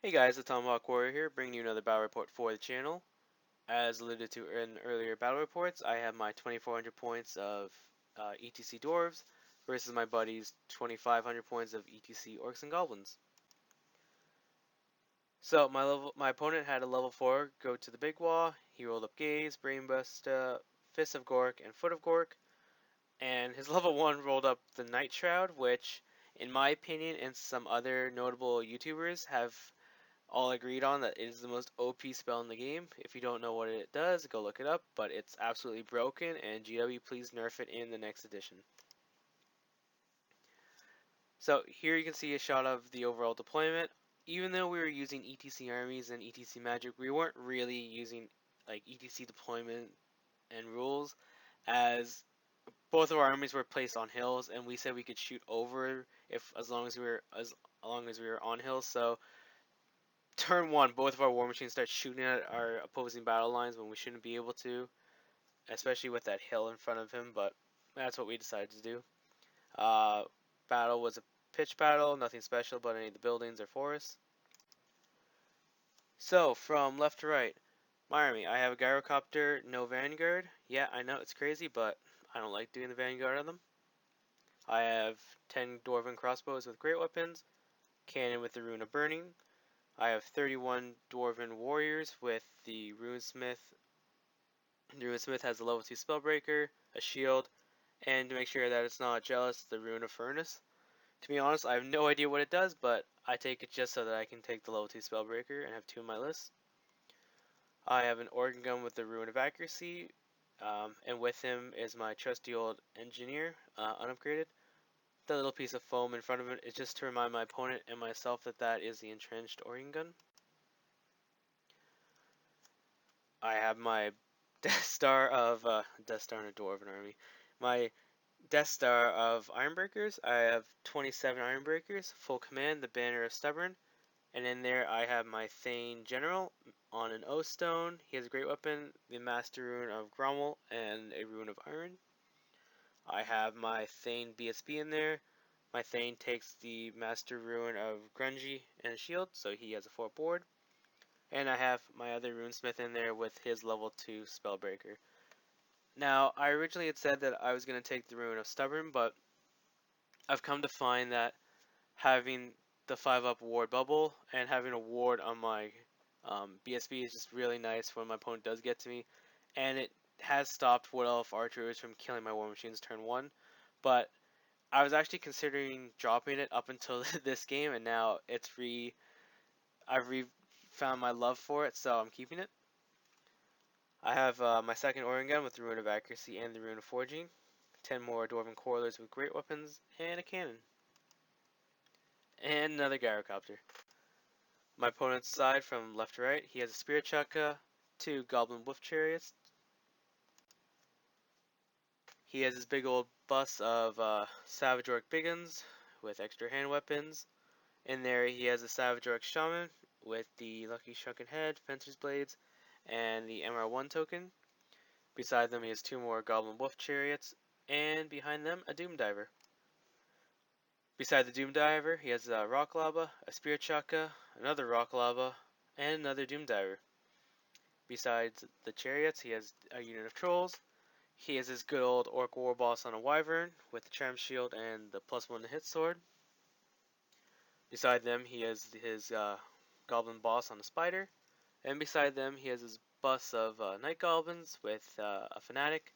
Hey guys, it's Tomahawk Warrior here, bringing you another battle report for the channel. As alluded to in earlier battle reports, I have my 2400 points of ETC Dwarves versus my buddy's 2500 points of ETC Orcs and Goblins. So my opponent had a level 4 go to the big wall. He rolled up Gaze, Brainbuster, Fist of Gork, and Foot of Gork. And his level 1 rolled up the Night Shroud, which, in my opinion and some other notable YouTubers, have all agreed on that it is the most OP spell in the game. If you don't know what it does, go look it up, but it's absolutely broken, and GW, please nerf it in the next edition. So here you can see a shot of the overall deployment. Even though we were using ETC armies and ETC magic, we weren't really using like ETC deployment and rules, as both of our armies were placed on hills, and we said we could shoot over if as long as we were on hills. So turn one, both of our Warmachines start shooting at our opposing battle lines when we shouldn't be able to, especially with that hill in front of him, but that's what we decided to do. Uh, Battle was a pitch battle, nothing special about any of the buildings or forests. So, from left to right, my army, I have a Gyrocopter, no Vanguard. Yeah, I know, it's crazy, but I don't like doing the Vanguard on them. I have 10 Dwarven crossbows with great weapons, cannon with the Rune of Burning. I have 31 Dwarven warriors with the Runesmith. The Runesmith has a level 2 Spellbreaker, a shield, and to make sure that it's not jealous, the Rune of Furnace. To be honest, I have no idea what it does, but I take it just so that I can take the level 2 Spellbreaker and have 2 in my list. I have an Orc and Gun with the Rune of Accuracy, and with him is my trusty old Engineer, unupgraded. The little piece of foam in front of it is just to remind my opponent and myself that that is the entrenched Orc Gun. I have my Death Star of Death Star in a Dwarven army. My Death Star of Ironbreakers. I have 27 Ironbreakers, full command, the Banner of Stubborn, and in there I have my Thane General on an O stone. He has a great weapon, the Master Rune of Grommel, and a Rune of Iron. I have my Thane BSB in there. My Thane takes the Master Rune of Grungy and a shield, so he has a 4 board. And I have my other Runesmith in there with his level 2 Spellbreaker. Now, I originally had said that I was going to take the Rune of Stubborn, but I've come to find that having the 5-up ward bubble and having a ward on my BSB is just really nice when my opponent does get to me. And it has stopped Wood Elf archers from killing my Warmachines turn 1. But I was actually considering dropping it up until this game, and now I've found my love for it, so I'm keeping it. I have my second Organ Gun with the Rune of Accuracy and the Rune of Forging, 10 more Dwarven Corlers with great weapons, and a cannon. And another Gyrocopter. My opponent's side from left to right, he has a Spirit Chakra, 2 Goblin Wolf Chariots. He has his big old bus of Savage Orc Biggins with extra hand weapons. In there he has a Savage Orc Shaman with the Lucky Shrunken Head, Fencer's Blades, and the MR1 token. Beside them he has 2 more Goblin Wolf Chariots, and behind them a Doom Diver. Beside the Doom Diver he has a Rock Lava, a Spirit Chakra, another Rock Lava, and another Doom Diver. Besides the Chariots he has a unit of Trolls. He has his good old Orc War Boss on a Wyvern with the Charm Shield and the +1 to hit sword. Beside them he has his Goblin Boss on a Spider. And beside them he has his bus of Night Goblins with a Fanatic.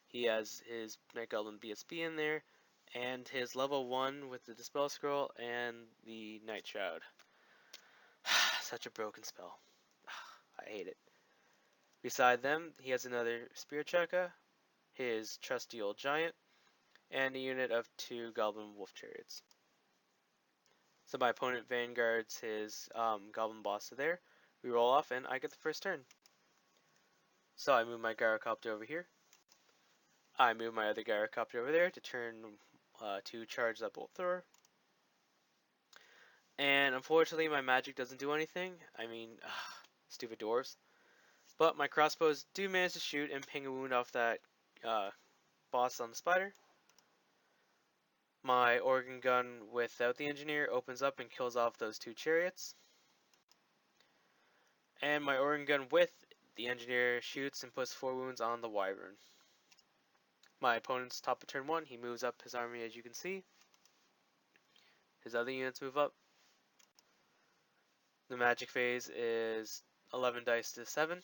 He has his Night Goblin BSB in there, and his level 1 with the Dispel Scroll and the Night Shroud. Such a broken spell. I hate it. Beside them, he has another Spirit Chakra, his trusty old Giant, and a unit of 2 Goblin Wolf Chariots. So my opponent vanguards his Goblin Boss to there. We roll off, and I get the first turn. So I move my Gyrocopter over here. I move my other Gyrocopter over there to turn 2 charge that Bolt Thrower. And unfortunately my magic doesn't do anything. I mean, stupid dwarves. But my crossbows do manage to shoot and ping a wound off that boss on the spider. My Organ Gun without the engineer opens up and kills off those 2 chariots. And my organ gun with the engineer shoots and puts 4 wounds on the wyvern. My opponent's top of turn 1, he moves up his army as you can see. His other units move up. The magic phase is 11 dice to 7.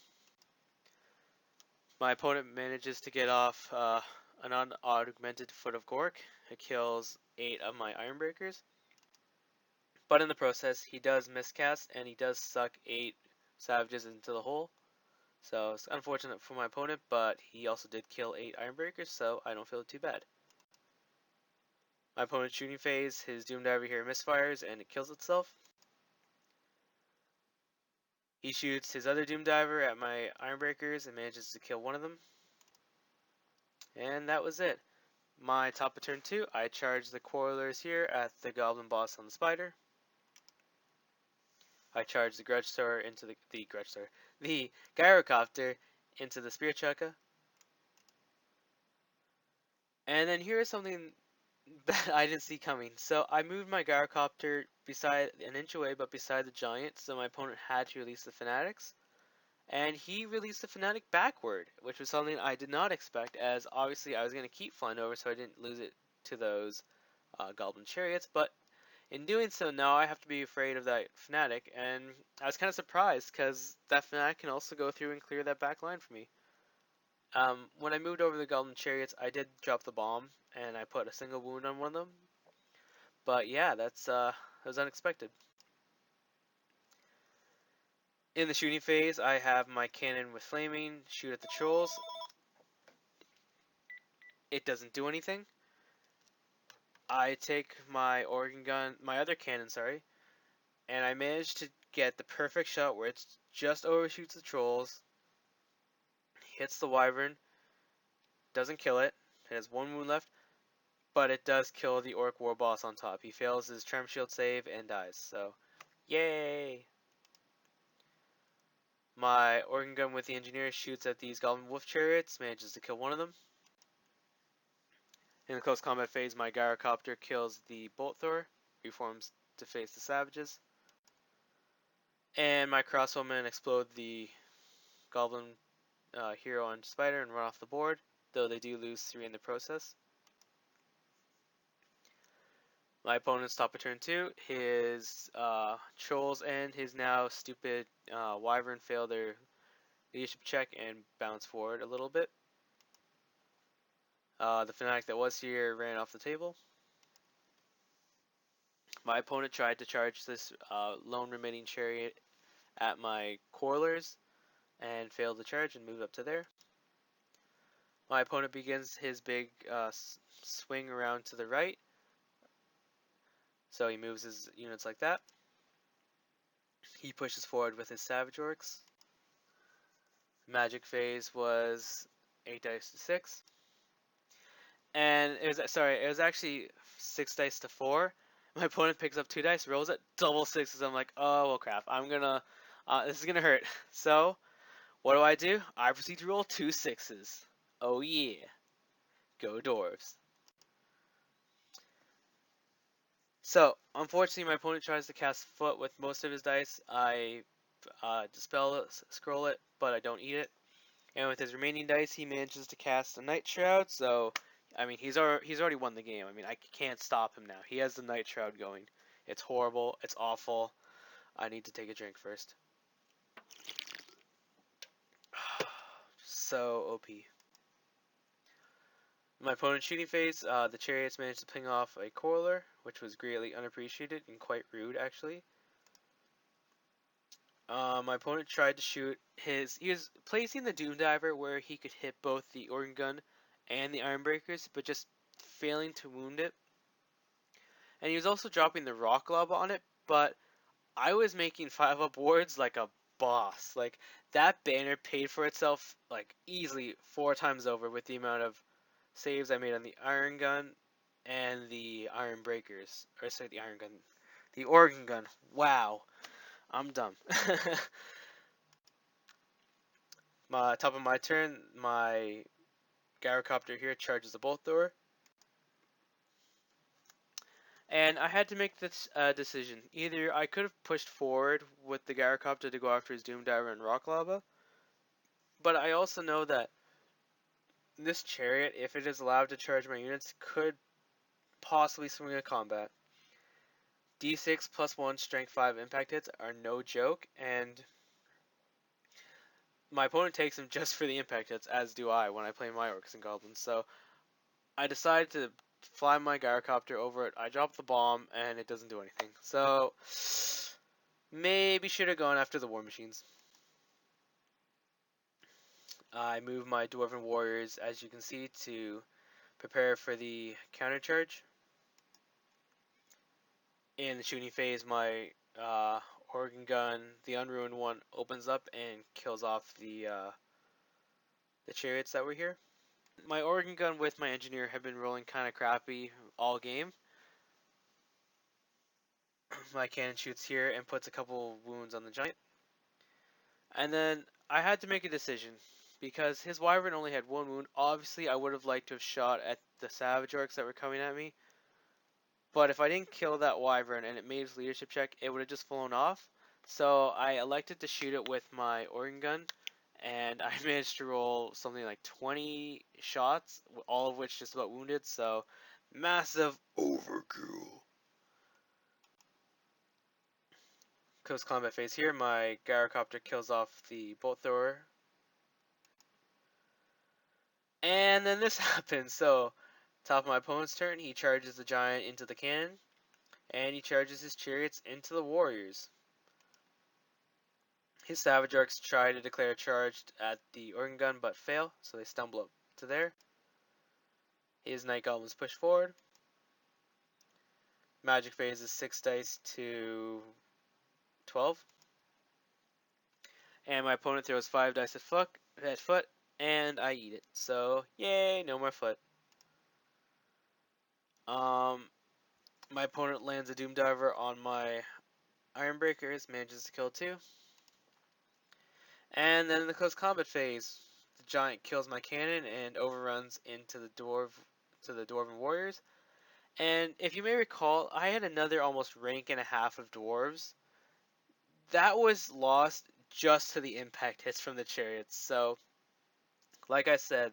My opponent manages to get off an unaugmented Foot of Gork. It kills 8 of my Ironbreakers. But in the process, he does miscast and he does suck 8 savages into the hole. So it's unfortunate for my opponent, but he also did kill 8 Ironbreakers, so I don't feel too bad. My opponent's shooting phase, his Doom Diver here misfires and it kills itself. He shoots his other Doom Diver at my Ironbreakers and manages to kill one of them. And that was it. My top of turn 2, I charge the Quarrelers here at the Goblin boss on the Spider. I charge the Grudge Thrower into the Gyrocopter into the Spear Chukka. And then here is something that I didn't see coming. So I moved my Gyrocopter beside an inch away, but beside the giant, so my opponent had to release the Fanatics. And he released the Fanatic backward, which was something I did not expect, as obviously I was going to keep flying over so I didn't lose it to those Goblin Chariots, but in doing so now I have to be afraid of that Fanatic, and I was kind of surprised, because that Fanatic can also go through and clear that back line for me. When I moved over the Goblin Chariots, I did drop the bomb, and I put a single wound on one of them, but yeah, that was unexpected. In the shooting phase, I have my cannon with flaming shoot at the trolls. It doesn't do anything. I take my organ gun, my other cannon, sorry, and I manage to get the perfect shot where it just overshoots the trolls, hits the wyvern, doesn't kill it, it has 1 wound left, but it does kill the orc war boss on top. He fails his charm shield save and dies, so yay! My organ gun with the engineer shoots at these goblin wolf chariots, manages to kill one of them. In the close combat phase, my gyrocopter kills the bolt thrower, reforms to face the savages. And my crossbowmen explode the goblin hero on spider and run off the board, though they do lose 3 in the process. My opponent's top of turn 2, his trolls and his now stupid wyvern fail their leadership check and bounce forward a little bit. The fanatic that was here ran off the table. My opponent tried to charge this lone remaining chariot at my Quarrelers and failed the charge and moved up to there. My opponent begins his big swing around to the right, so he moves his units like that. He pushes forward with his Savage Orcs. Magic phase was 8 dice to 6. And it was actually 6 dice to 4. My opponent picks up 2 dice, rolls it, double 6s. I'm like, oh well crap, this is gonna hurt. So, what do? I proceed to roll 2 6s. Oh yeah. Go Dwarves. So, unfortunately, my opponent tries to cast Foot with most of his dice. I dispel it, scroll it, but I don't eat it. And with his remaining dice, he manages to cast a Night Shroud. So, I mean, he's already won the game. I mean, I can't stop him now. He has the Night Shroud going. It's horrible. It's awful. I need to take a drink first. So OP. In my opponent's shooting phase, the chariots managed to ping off a Quarreler, which was greatly unappreciated and quite rude, actually. My opponent tried to shoot he was placing the Doom Diver where he could hit both the Organ Gun and the Ironbreakers, but just failing to wound it. And he was also dropping the Rock Lob on it, but I was making 5-up wards like a boss. Like, that banner paid for itself, like, easily 4 times over with the amount of saves I made on the Iron Gun and the Iron Breakers. Or, sorry, the Iron Gun. The Organ Gun. Wow. I'm dumb. Top of my turn, my Gyrocopter here charges the bolt thrower. And I had to make this decision. Either I could have pushed forward with the Gyrocopter to go after his Doom Diver and Rock Lava, but I also know that this chariot, if it is allowed to charge my units, could possibly swing a combat. D6 plus 1 strength 5 impact hits are no joke, and my opponent takes them just for the impact hits, as do I when I play my Orcs and Goblins. So I decided to fly my Gyrocopter over it. I drop the bomb, and it doesn't do anything. So maybe should have gone after the Warmachines. I move my Dwarven Warriors, as you can see, to prepare for the counter charge. In the shooting phase, my Organ Gun, the Unruined one, opens up and kills off the chariots that were here. My Organ Gun with my Engineer have been rolling kind of crappy all game. My cannon shoots here and puts a couple wounds on the giant. And then I had to make a decision because his Wyvern only had one wound. Obviously, I would have liked to have shot at the Savage Orcs that were coming at me. But if I didn't kill that Wyvern and it made his leadership check, it would have just flown off. So I elected to shoot it with my Organ Gun, and I managed to roll something like 20 shots, all of which just about wounded, so massive overkill. Close combat phase here, my Gyrocopter kills off the Bolt Thrower. And then this happens, so top of my opponent's turn, he charges the giant into the cannon, and he charges his chariots into the warriors. His Savage Orcs try to declare charged at the Organ Gun but fail, so they stumble up to there. His Night Goblins push forward. Magic phase is 6 dice to 12. And my opponent throws 5 dice at foot, and I eat it. So, yay, no more foot. My opponent lands a Doom Diver on my Iron Breakers, manages to kill 2. And then in the close combat phase, the giant kills my cannon and overruns into the Dwarven Warriors. And if you may recall, I had another almost rank and a half of dwarves. That was lost just to the impact hits from the chariots. So, like I said,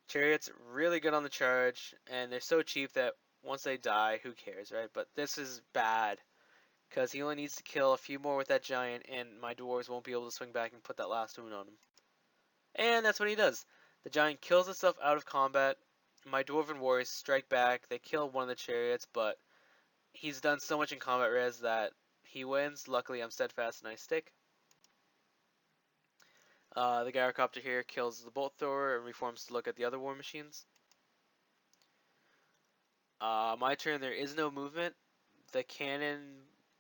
chariots really good on the charge, and they're so cheap that once they die, who cares, right? But this is bad, because he only needs to kill a few more with that giant, and my dwarves won't be able to swing back and put that last wound on him. And that's what he does. The giant kills itself out of combat. My dwarven warriors strike back. They kill one of the chariots, but he's done so much in combat res that he wins. Luckily, I'm steadfast and I stick. The Gyrocopter here kills the Bolt Thrower and reforms to look at the other Warmachines. My turn, there is no movement. The cannon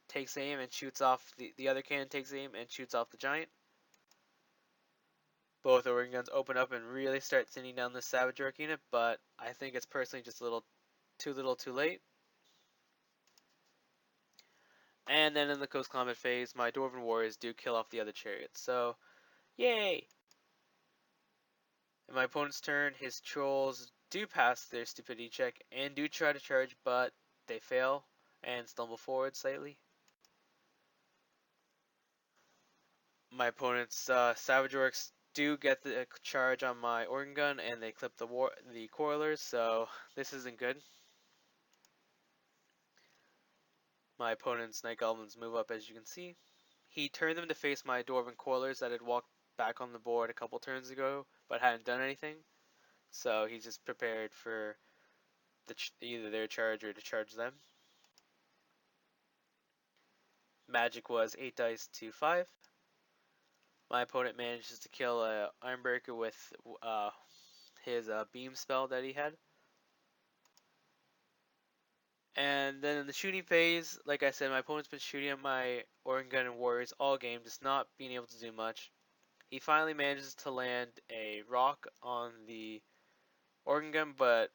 takes aim and shoots off, the other cannon takes aim and shoots off the giant. Both Organ Guns open up and really start thinning down the Savage Orc unit, but I think it's personally just a little too late. And then in the close combat phase, my Dwarven Warriors do kill off the other chariots, so yay! In my opponent's turn, his Trolls do pass their stupidity check and do try to charge, but they fail and stumble forward slightly. My opponent's Savage Orcs do get the charge on my Organ Gun, and they clip the Coilers, so this isn't good. My opponent's Night Goblins move up, as you can see. He turned them to face my Dwarven Coilers that had walked back on the board a couple turns ago, but hadn't done anything. So he's just prepared for either their charge or to charge them. Magic was 8 dice to 5. My opponent manages to kill a Ironbreaker with his beam spell that he had. And then in the shooting phase, like I said, my opponent's been shooting at my Organ Gun and Warriors all game, just not being able to do much. He finally manages to land a rock on the Organ Gun, but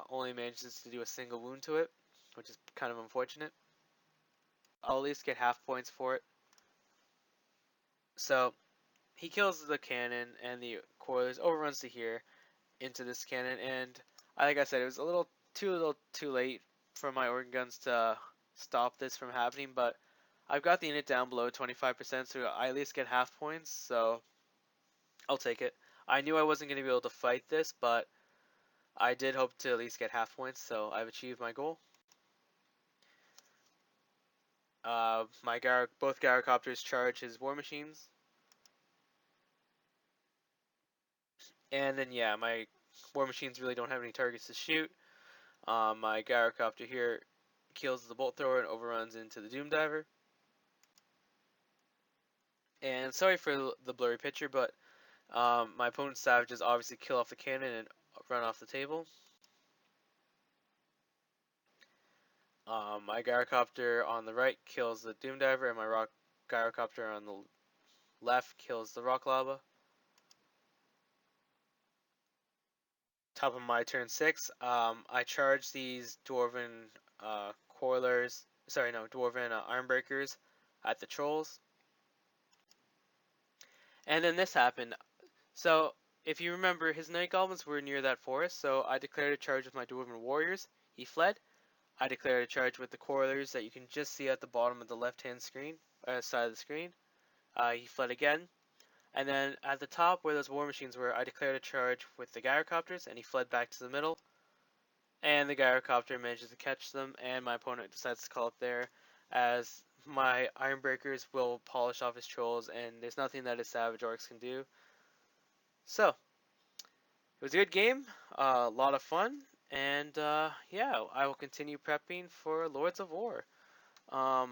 only manages to do a single wound to it, which is kind of unfortunate. I'll at least get half points for it. So he kills the cannon, and the Coilers overruns to here into this cannon, and like I said, it was a little too late for my organ guns to stop this from happening, but I've got the unit down below 25%, so I at least get half points, so I'll take it. I knew I wasn't going to be able to fight this, but I did hope to at least get half points, so I've achieved my goal. Both gyrocopters charge his Warmachines. And then, yeah, my Warmachines really don't have any targets to shoot. My gyrocopter here kills the bolt thrower and overruns into the Doom Diver. And sorry for the blurry picture, but my opponent's savages obviously kill off the cannon and run off the table. My gyrocopter on the right kills the Doom Diver, and my rock gyrocopter on the left kills the rock lava. Top of my turn 6, I charge these dwarven dwarven ironbreakers at the trolls. And then this happened. So, if you remember, his night goblins were near that forest, so I declared a charge with my dwarven warriors. He fled. I declared a charge with the corollaries that you can just see at the bottom of the left-hand screen, side of the screen. He fled again. And then at the top where those Warmachines were, I declared a charge with the gyrocopters, and he fled back to the middle. And the gyrocopter manages to catch them, and my opponent decides to call it there, as my Ironbreakers will polish off his trolls, and there's nothing that his Savage Orcs can do. So, it was a good game, a lot of fun, and yeah, I will continue prepping for Lords of War. So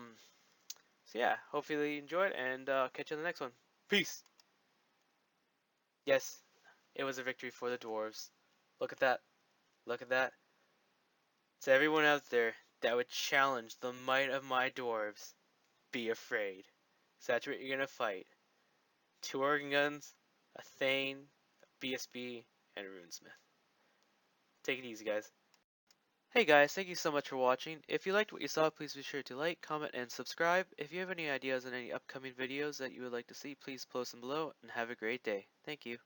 yeah, hopefully you enjoyed, and catch you on the next one. Peace! Yes, it was a victory for the Dwarves. Look at that. Look at that. To everyone out there that would challenge the might of my dwarves, be afraid. So that's what you're gonna fight. 2 organ guns, a Thane, a BSB, and a Runesmith. Take it easy, guys. Hey guys, thank you so much for watching. If you liked what you saw, please be sure to like, comment, and subscribe. If you have any ideas on any upcoming videos that you would like to see, please post them below, and have a great day. Thank you.